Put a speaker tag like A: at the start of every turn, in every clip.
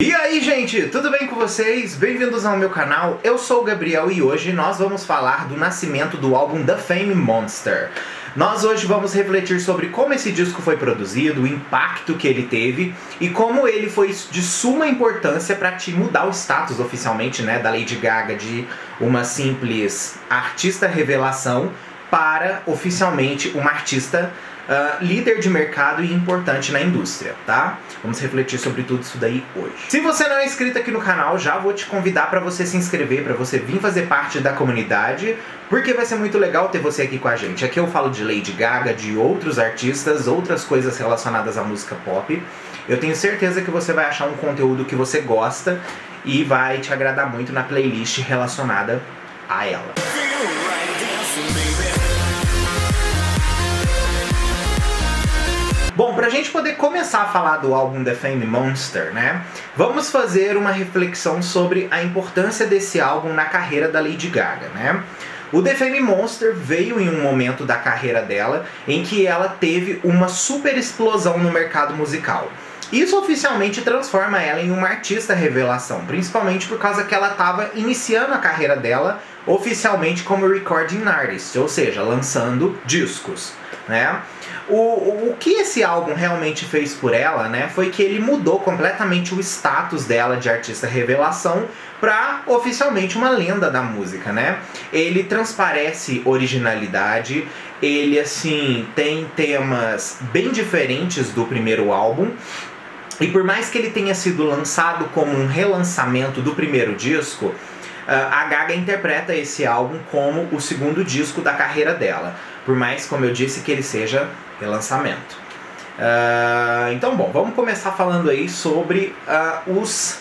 A: E aí, gente, tudo bem com vocês? Bem-vindos ao meu canal, eu sou o Gabriel e hoje nós vamos falar do nascimento do álbum The Fame Monster. Nós hoje vamos refletir sobre como esse disco foi produzido, o impacto que ele teve e como ele foi de suma importância para te mudar o status oficialmente, né, da Lady Gaga de uma simples artista revelação para oficialmente uma artista líder de mercado e importante na indústria, tá? Vamos refletir sobre tudo isso daí hoje. Se você não é inscrito aqui no canal, já vou te convidar para você se inscrever, para você vir fazer parte da comunidade, porque vai ser muito legal ter você aqui com a gente. Aqui eu falo de Lady Gaga, de outros artistas, outras coisas relacionadas à música pop. Eu tenho certeza que você vai achar um conteúdo que você gosta e vai te agradar muito na playlist relacionada a ela. Bom, pra gente poder começar a falar do álbum The Fame Monster, né? Vamos fazer uma reflexão sobre a importância desse álbum na carreira da Lady Gaga, né? O The Fame Monster veio em um momento da carreira dela em que ela teve uma super explosão no mercado musical. Isso oficialmente transforma ela em uma artista revelação, principalmente por causa que ela estava iniciando a carreira dela oficialmente como recording artist, ou seja, lançando discos, né? O que esse álbum realmente fez por ela, né, foi que ele mudou completamente o status dela de artista revelação para oficialmente uma lenda da música, né? Ele transparece originalidade, ele assim tem temas bem diferentes do primeiro álbum. E por mais que ele tenha sido lançado como um relançamento do primeiro disco, a Gaga interpreta esse álbum como o segundo disco da carreira dela. Por mais, como eu disse, que ele seja relançamento. Então, bom, vamos começar falando aí sobre os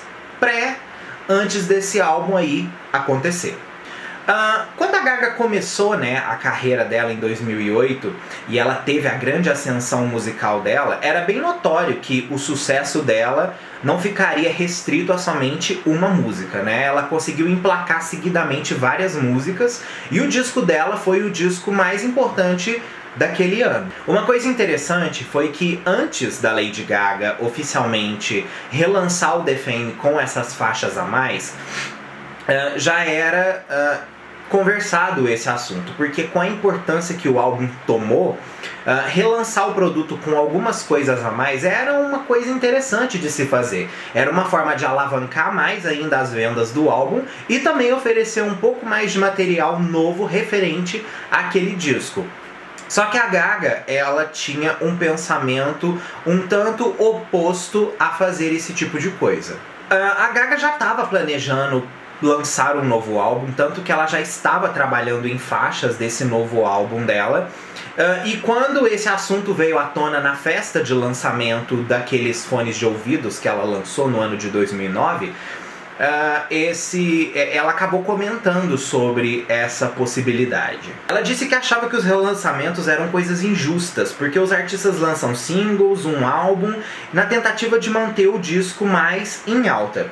A: antes desse álbum aí acontecer. Quando a Gaga começou, né, a carreira dela em 2008 e ela teve a grande ascensão musical dela, era bem notório que o sucesso dela não ficaria restrito a somente uma música, né? Ela conseguiu emplacar seguidamente várias músicas e o disco dela foi o disco mais importante daquele ano. Uma coisa interessante foi que antes da Lady Gaga oficialmente relançar o The Fame com essas faixas a mais, já era conversado esse assunto, porque com a importância que o álbum tomou, relançar o produto com algumas coisas a mais era uma coisa interessante de se fazer. Era uma forma de alavancar mais ainda as vendas do álbum e também oferecer um pouco mais de material novo referente àquele disco. Só que a Gaga, ela tinha um pensamento um tanto oposto a fazer esse tipo de coisa. A Gaga já estava planejando lançar um novo álbum, tanto que ela já estava trabalhando em faixas desse novo álbum dela. E quando esse assunto veio à tona na festa de lançamento daqueles fones de ouvidos que ela lançou no ano de 2009, ela acabou comentando sobre essa possibilidade. Ela disse que achava que os relançamentos eram coisas injustas, porque os artistas lançam singles, um álbum, na tentativa de manter o disco mais em alta.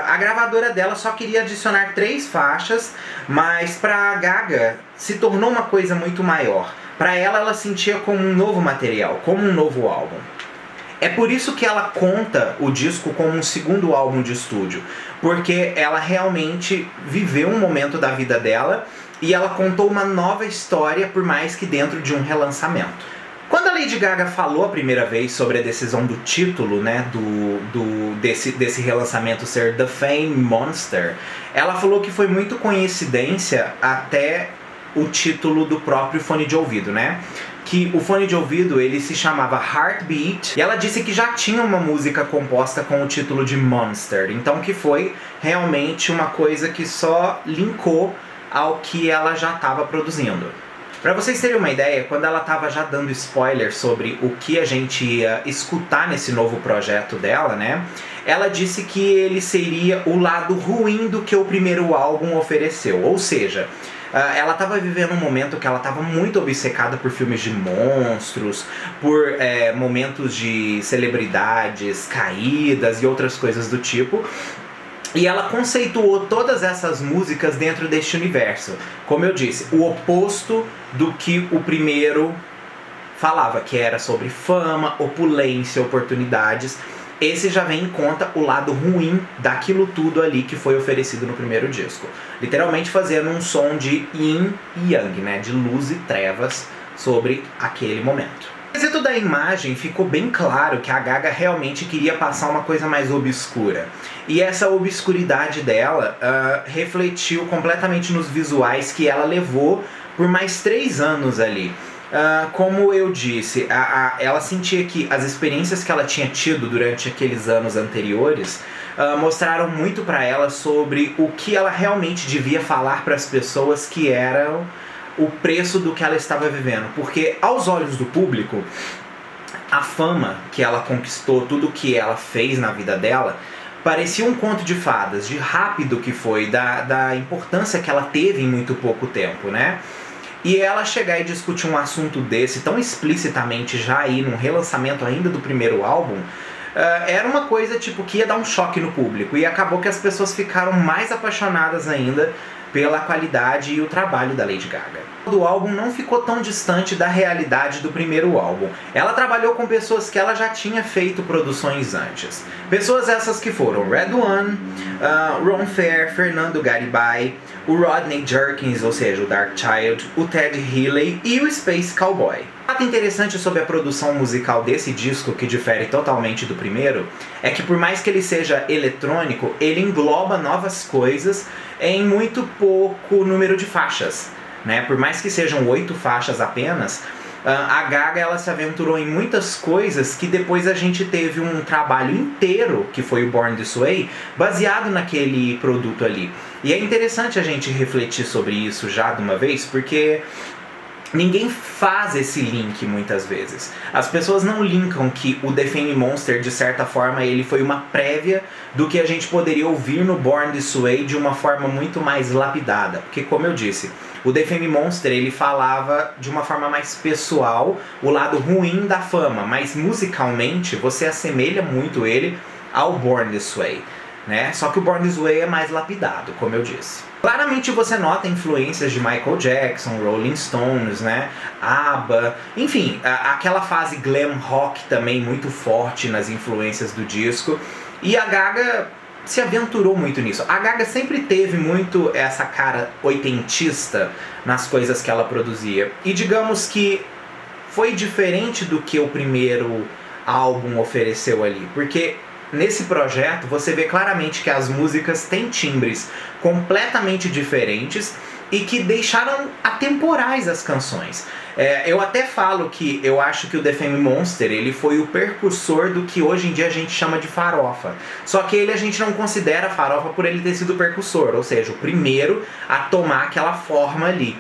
A: A gravadora dela só queria adicionar 3 faixas, mas para a Gaga se tornou uma coisa muito maior. Para ela sentia como um novo material, como um novo álbum. É por isso que ela conta o disco como um segundo álbum de estúdio, porque ela realmente viveu um momento da vida dela e ela contou uma nova história, por mais que dentro de um relançamento. Quando a Lady Gaga falou a primeira vez sobre a decisão do título, né, desse relançamento ser The Fame Monster, ela falou que foi muito coincidência até o título do próprio fone de ouvido, né? Que o fone de ouvido ele se chamava Heartbeat e ela disse que já tinha uma música composta com o título de Monster, então que foi realmente uma coisa que só linkou ao que ela já estava produzindo. Pra vocês terem uma ideia, quando ela tava já dando spoiler sobre o que a gente ia escutar nesse novo projeto dela, né? Ela disse que ele seria o lado ruim do que o primeiro álbum ofereceu. Ou seja, ela tava vivendo um momento que ela tava muito obcecada por filmes de monstros, por momentos de celebridades caídas e outras coisas do tipo. E ela conceituou todas essas músicas dentro deste universo. Como eu disse, o oposto do que o primeiro falava, que era sobre fama, opulência, oportunidades. esse já vem em conta o lado ruim daquilo tudo ali que foi oferecido no primeiro disco. Literalmente fazendo um som de yin e yang, né? De luz e trevas sobre aquele momento. No quesito da imagem, ficou bem claro que a Gaga realmente queria passar uma coisa mais obscura. E essa obscuridade dela refletiu completamente nos visuais que ela levou por mais 3 anos ali. Como eu disse, ela sentia que as experiências que ela tinha tido durante aqueles anos anteriores mostraram muito para ela sobre o que ela realmente devia falar para as pessoas, que eram o preço do que ela estava vivendo. Porque aos olhos do público, a fama que ela conquistou, tudo que ela fez na vida dela, parecia um conto de fadas, de rápido que foi, da importância que ela teve em muito pouco tempo, né? E ela chegar e discutir um assunto desse tão explicitamente já aí num relançamento ainda do primeiro álbum, era uma coisa tipo que ia dar um choque no público, e acabou que as pessoas ficaram mais apaixonadas ainda pela qualidade e o trabalho da Lady Gaga. O álbum não ficou tão distante da realidade do primeiro álbum. Ela trabalhou com pessoas que ela já tinha feito produções antes. Pessoas essas que foram Red One, Ron Fair, Fernando Garibay, o Rodney Jerkins, ou seja, o Dark Child, o Ted Healy e o Space Cowboy. Um fato interessante sobre a produção musical desse disco, que difere totalmente do primeiro, é que por mais que ele seja eletrônico, ele engloba novas coisas em muito pouco número de faixas, né? Por mais que sejam 8 faixas apenas, a Gaga ela se aventurou em muitas coisas que depois a gente teve um trabalho inteiro, que foi o Born This Way, baseado naquele produto ali. E é interessante a gente refletir sobre isso já de uma vez, porque ninguém faz esse link muitas vezes. As pessoas não linkam que o The Fame Monster, de certa forma, ele foi uma prévia do que a gente poderia ouvir no Born This Way de uma forma muito mais lapidada. Porque, como eu disse, o The Fame Monster ele falava de uma forma mais pessoal o lado ruim da fama, mas musicalmente você assemelha muito ele ao Born This Way, né? Só que o Born This Way é mais lapidado, como eu disse. Claramente você nota influências de Michael Jackson, Rolling Stones, né? ABBA, enfim, aquela fase glam rock também muito forte nas influências do disco. E a Gaga se aventurou muito nisso. A Gaga sempre teve muito essa cara oitentista nas coisas que ela produzia. E digamos que foi diferente do que o primeiro álbum ofereceu ali, porque nesse projeto você vê claramente que as músicas têm timbres completamente diferentes e que deixaram atemporais as canções. Eu até falo que eu acho que o The Fame Monster ele foi o precursor do que hoje em dia a gente chama de farofa. Só que ele a gente não considera farofa por ele ter sido o precursor, ou seja, o primeiro a tomar aquela forma ali.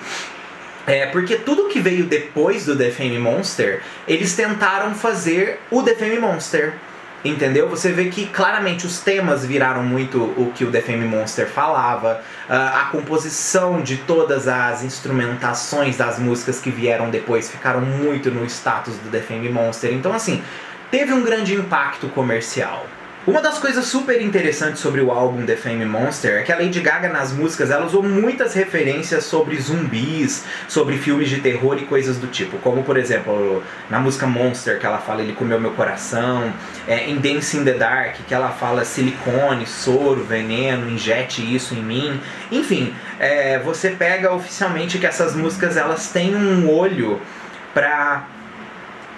A: Porque tudo que veio depois do The Fame Monster, eles tentaram fazer o The Fame Monster. Entendeu? Você vê que claramente os temas viraram muito o que o The Fame Monster falava, a composição de todas as instrumentações das músicas que vieram depois ficaram muito no status do The Fame Monster. Então assim, teve um grande impacto comercial. Uma das coisas super interessantes sobre o álbum The Fame Monster é que a Lady Gaga nas músicas ela usou muitas referências sobre zumbis, sobre filmes de terror e coisas do tipo, como por exemplo na música Monster que ela fala ele comeu meu coração, em Dancing in the Dark que ela fala silicone, soro, veneno, injete isso em mim, enfim, você pega oficialmente que essas músicas elas têm um olho para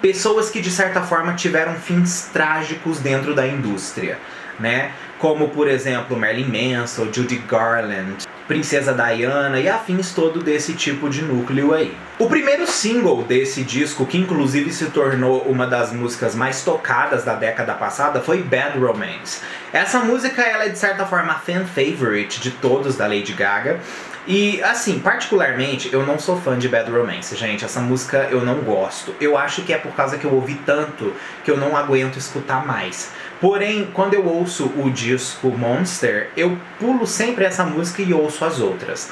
A: pessoas que de certa forma tiveram fins trágicos dentro da indústria, né? Como por exemplo Marilyn Manson, Judy Garland, Princesa Diana e afins todo desse tipo de núcleo aí. O primeiro single desse disco, que inclusive se tornou uma das músicas mais tocadas da década passada, foi Bad Romance. Essa música ela é de certa forma a fan favorite de todos da Lady Gaga. E assim, particularmente, eu não sou fã de Bad Romance, gente. Essa música eu não gosto. Eu acho que é por causa que eu ouvi tanto que eu não aguento escutar mais. Porém, quando eu ouço o disco Monster, eu pulo sempre essa música e ouço as outras.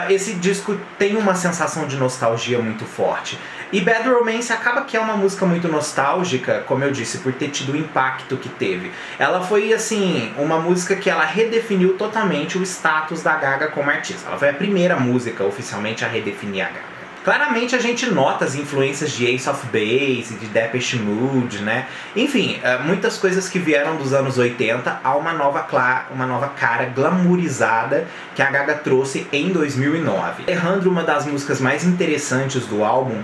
A: Esse disco tem uma sensação de nostalgia muito forte. E Bad Romance acaba que é uma música muito nostálgica, como eu disse, por ter tido o impacto que teve. Ela foi, assim, uma música que ela redefiniu totalmente o status da Gaga como artista. Ela foi a primeira música oficialmente a redefinir a Gaga. Claramente a gente nota as influências de Ace of Base, de Depeche Mode, né? Enfim, muitas coisas que vieram dos anos 80 a uma nova cara glamourizada que a Gaga trouxe em 2009. Alejandro, uma das músicas mais interessantes do álbum,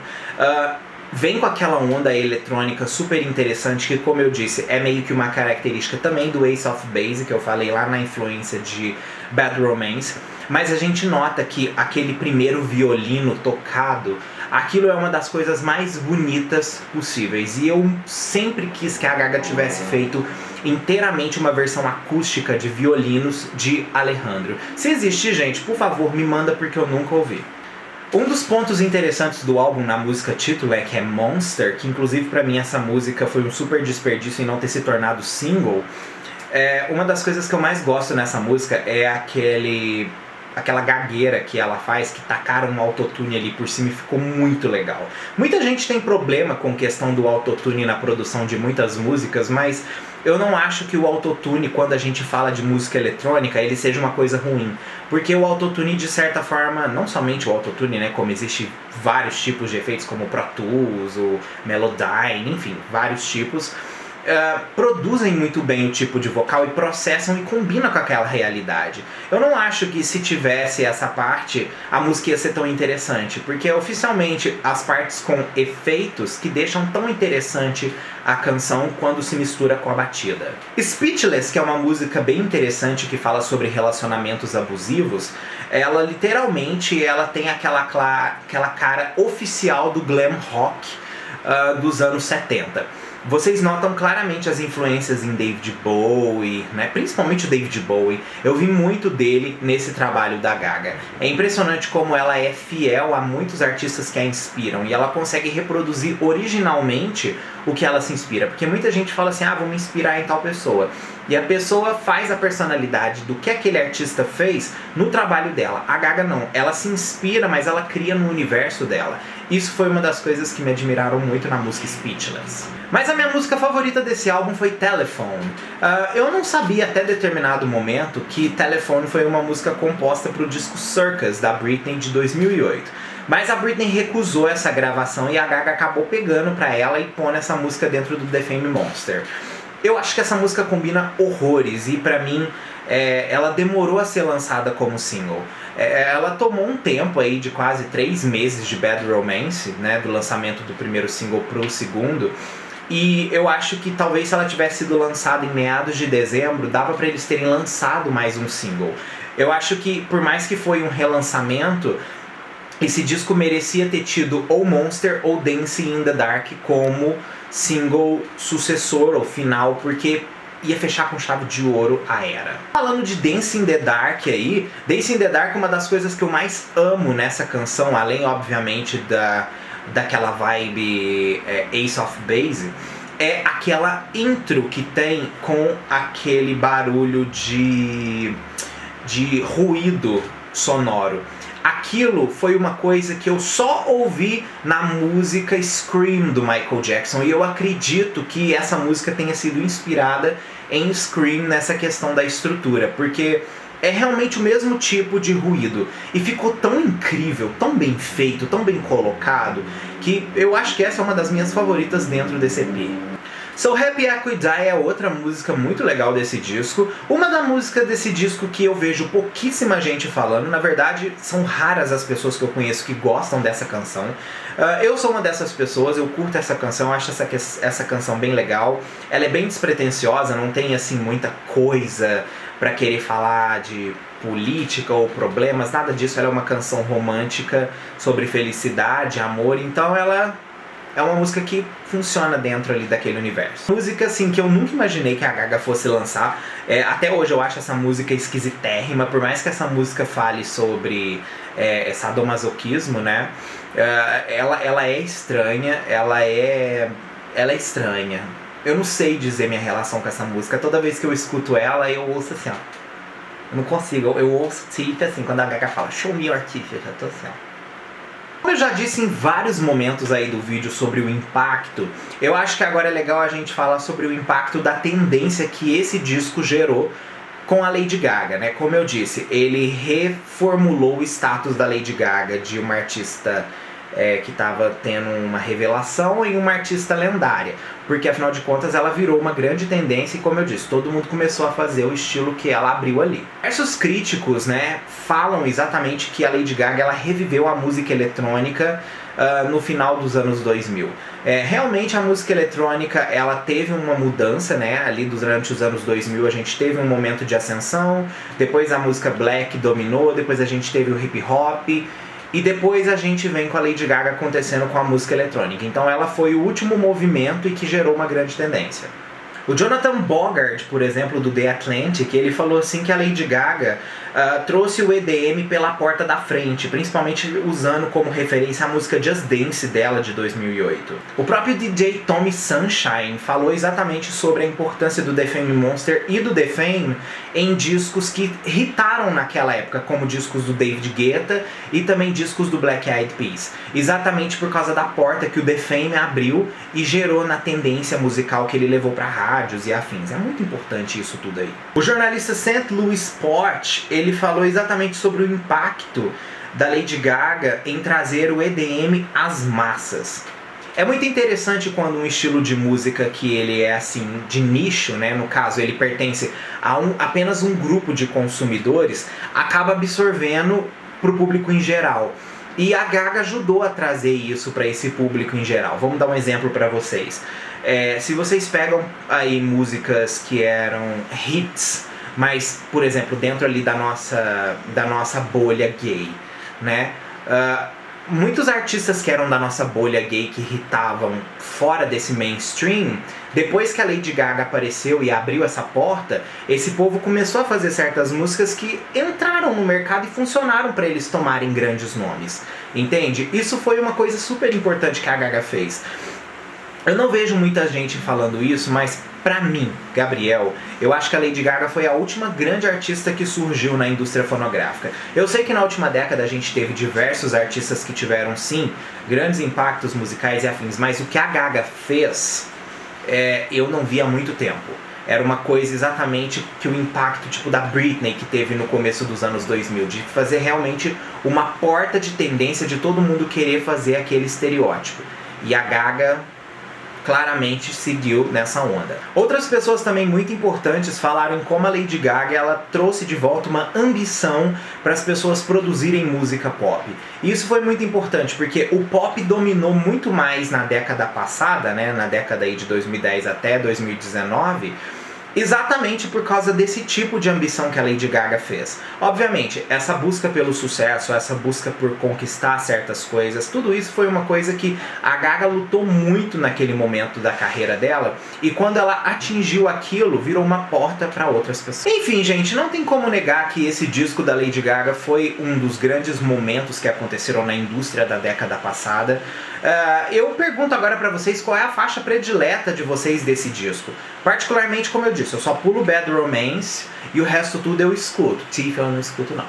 A: vem com aquela onda eletrônica super interessante que, como eu disse, é meio que uma característica também do Ace of Base, que eu falei lá na influência de Bad Romance. Mas a gente nota que aquele primeiro violino tocado, aquilo é uma das coisas mais bonitas possíveis. E eu sempre quis que a Gaga tivesse feito inteiramente uma versão acústica de violinos de Alejandro. Se existe, gente, por favor, me manda porque eu nunca ouvi. Um dos pontos interessantes do álbum na música título é que é Monster, que inclusive pra mim essa música foi um super desperdício em não ter se tornado single. Uma das coisas que eu mais gosto nessa música é aquela gagueira que ela faz, que tacaram um autotune ali por cima e ficou muito legal. Muita gente tem problema com a questão do autotune na produção de muitas músicas, mas eu não acho que o autotune, quando a gente fala de música eletrônica, ele seja uma coisa ruim. Porque o autotune, de certa forma, não somente o autotune, né, como existe vários tipos de efeitos, como o Pro Tools, o Melodyne, enfim, vários tipos, produzem muito bem o tipo de vocal e processam e combinam com aquela realidade. Eu não acho que se tivesse essa parte, a música ia ser tão interessante, porque oficialmente as partes com efeitos que deixam tão interessante a canção quando se mistura com a batida. Speechless, que é uma música bem interessante que fala sobre relacionamentos abusivos, ela literalmente tem aquela cara oficial do glam rock dos anos 70. Vocês notam claramente as influências em David Bowie, né? Principalmente o David Bowie. Eu vi muito dele nesse trabalho da Gaga. É impressionante como ela é fiel a muitos artistas que a inspiram e ela consegue reproduzir originalmente o que ela se inspira. Porque muita gente fala assim, vou me inspirar em tal pessoa. E a pessoa faz a personalidade do que aquele artista fez no trabalho dela. A Gaga não. Ela se inspira, mas ela cria no universo dela. Isso foi uma das coisas que me admiraram muito na música Speechless. Mas a minha música favorita desse álbum foi Telephone. Eu não sabia até determinado momento que Telephone foi uma música composta para o disco Circus, da Britney, de 2008. Mas a Britney recusou essa gravação e a Gaga acabou pegando pra ela e pondo essa música dentro do The Fame Monster. Eu acho que essa música combina horrores e pra mim ela demorou a ser lançada como single. Ela tomou um tempo aí de quase 3 meses de Bad Romance, né, do lançamento do primeiro single pro segundo. E eu acho que talvez se ela tivesse sido lançada em meados de dezembro, dava pra eles terem lançado mais um single. Eu acho que por mais que foi um relançamento, esse disco merecia ter tido ou Monster ou Dancing in the Dark como single sucessor ou final, porque ia fechar com chave de ouro a era. Falando de Dancing in the Dark aí, Dancing in the Dark é uma das coisas que eu mais amo nessa canção, além obviamente daquela vibe Ace of Base, é aquela intro que tem com aquele barulho de ruído sonoro. Aquilo foi uma coisa que eu só ouvi na música Scream do Michael Jackson e eu acredito que essa música tenha sido inspirada em Scream nessa questão da estrutura, porque é realmente o mesmo tipo de ruído e ficou tão incrível, tão bem feito, tão bem colocado, que eu acho que essa é uma das minhas favoritas dentro desse EP. So Happy I Could Die é outra música muito legal desse disco. Uma da música desse disco que eu vejo pouquíssima gente falando. Na verdade, são raras as pessoas que eu conheço que gostam dessa canção. Eu sou uma dessas pessoas, eu curto essa canção, acho essa canção bem legal. Ela é bem despretensiosa, não tem assim muita coisa pra querer falar de política ou problemas, nada disso. Ela é uma canção romântica sobre felicidade, amor, então ela é uma música que funciona dentro ali daquele universo. Música assim que eu nunca imaginei que a Gaga fosse lançar. Até hoje eu acho essa música esquisitérrima, por mais que essa música fale sobre sadomasoquismo, né? Ela é estranha, ela é estranha. Eu não sei dizer minha relação com essa música. Toda vez que eu escuto ela, eu ouço assim, ó. Eu não consigo, eu ouço tipo assim, quando a Gaga fala show me your teeth, eu já tô assim, ó. Como eu já disse em vários momentos aí do vídeo sobre o impacto, eu acho que agora é legal a gente falar sobre o impacto da tendência que esse disco gerou com a Lady Gaga, né? Como eu disse, ele reformulou o status da Lady Gaga de uma artista que estava tendo uma revelação em uma artista lendária, porque afinal de contas ela virou uma grande tendência e, como eu disse, todo mundo começou a fazer o estilo que ela abriu ali. Diversos críticos, né, falam exatamente que a Lady Gaga ela reviveu a música eletrônica no final dos anos 2000. Realmente a música eletrônica ela teve uma mudança, né, ali durante os anos 2000 a gente teve um momento de ascensão, depois a música black dominou, depois a gente teve o hip hop, e depois a gente vem com a Lady Gaga acontecendo com a música eletrônica. Então ela foi o último movimento e que gerou uma grande tendência. O Jonathan Bogart, por exemplo, do The Atlantic, ele falou assim que a Lady Gaga trouxe o EDM pela porta da frente, principalmente usando como referência a música Just Dance dela de 2008. O próprio DJ Tommy Sunshine falou exatamente sobre a importância do The Fame Monster e do The Fame em discos que hitaram naquela época, como discos do David Guetta e também discos do Black Eyed Peas. Exatamente por causa da porta que o The Fame abriu e gerou na tendência musical que ele levou para rádios e afins. É muito importante isso tudo aí. O jornalista St. Louis Port, ele falou exatamente sobre o impacto da Lady Gaga em trazer o EDM às massas. É muito interessante quando um estilo de música que ele é assim de nicho, né, no caso ele pertence a apenas um grupo de consumidores, acaba absorvendo para o público em geral. E a Gaga ajudou a trazer isso para esse público em geral. Vamos dar um exemplo para vocês. Se vocês pegam aí músicas que eram hits, mas, por exemplo, dentro ali da nossa bolha gay, né? Muitos artistas que eram da nossa bolha gay, que hitavam fora desse mainstream, depois que a Lady Gaga apareceu e abriu essa porta, esse povo começou a fazer certas músicas que entraram no mercado e funcionaram para eles tomarem grandes nomes, entende? Isso foi uma coisa super importante que a Gaga fez. Eu não vejo muita gente falando isso, mas pra mim, Gabriel, eu acho que a Lady Gaga foi a última grande artista que surgiu na indústria fonográfica. Eu sei que na última década a gente teve diversos artistas que tiveram, sim, grandes impactos musicais e afins, mas o que a Gaga fez, eu não vi há muito tempo. Era uma coisa exatamente que o impacto tipo da Britney que teve no começo dos anos 2000, de fazer realmente uma porta de tendência de todo mundo querer fazer aquele estereótipo. E a Gaga claramente seguiu nessa onda. Outras pessoas também muito importantes falaram em como a Lady Gaga ela trouxe de volta uma ambição para as pessoas produzirem música pop. E isso foi muito importante porque o pop dominou muito mais na década passada, né, na década aí de 2010 até 2019, exatamente por causa desse tipo de ambição que a Lady Gaga fez. Obviamente, essa busca pelo sucesso, essa busca por conquistar certas coisas, tudo isso foi uma coisa que a Gaga lutou muito naquele momento da carreira dela, e quando ela atingiu aquilo, virou uma porta para outras pessoas. Enfim, gente, não tem como negar que esse disco da Lady Gaga foi um dos grandes momentos que aconteceram na indústria da década passada. Eu pergunto agora pra vocês qual é a faixa predileta de vocês desse disco. Particularmente, como eu disse, eu só pulo Bad Romance e o resto tudo eu escuto. Tiff eu não escuto não.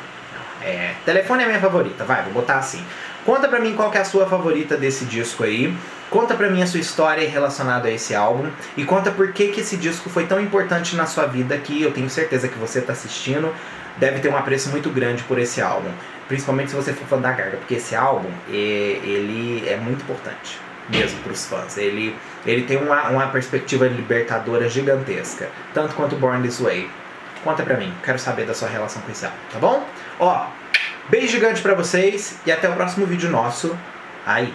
A: Telefone é minha favorita, vou botar assim. Conta pra mim qual que é a sua favorita desse disco aí. Conta pra mim a sua história relacionada a esse álbum. E conta por que esse disco foi tão importante na sua vida, que eu tenho certeza que você tá assistindo deve ter um apreço muito grande por esse álbum. Principalmente se você for fã da Gaga, porque esse álbum, ele é muito importante, mesmo para os fãs. Ele tem uma perspectiva libertadora gigantesca, tanto quanto Born This Way. Conta pra mim, quero saber da sua relação com esse álbum, tá bom? Beijo gigante pra vocês e até o próximo vídeo nosso. Aí.